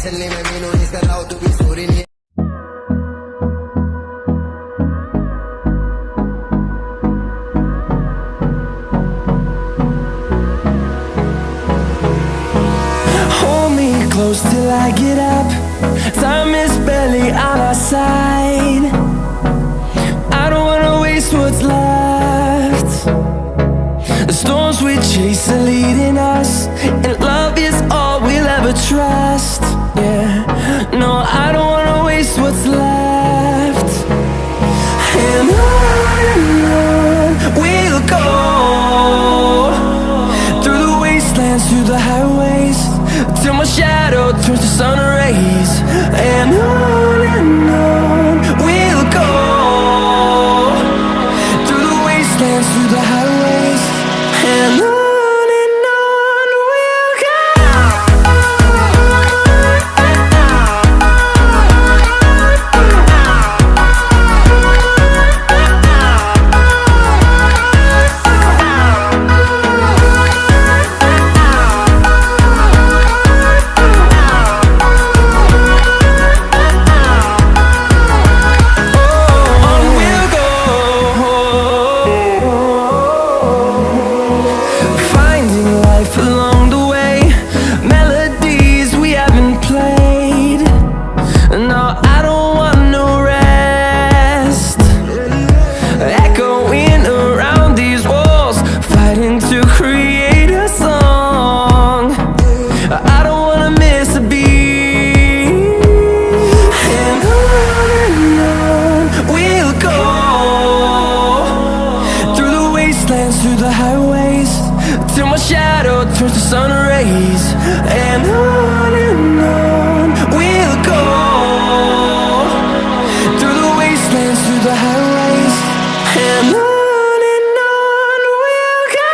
سلم يمين ونستنى أوتوبيس وريني. Hold me close till I get up. Time is barely on our side. I don't wanna waste what's left. The storms we chase are leading us, and love is all we'll ever trust. Yeah, no, I don't wanna waste what's left. And on we'll go, through the wastelands, through the highways, till my shadow turns to sun rays. And on we'll go, through the wastelands, through the highways, and on we'll go. Through the highways, till my shadow turns to sun rays. And on we'll go, through the wastelands, through the highways, and on we'll go.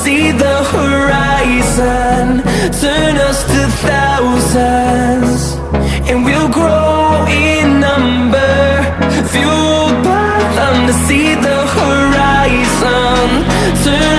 See the horizon, turn us to thousands, and we'll grow in number, fueled by them to see the horizon, turn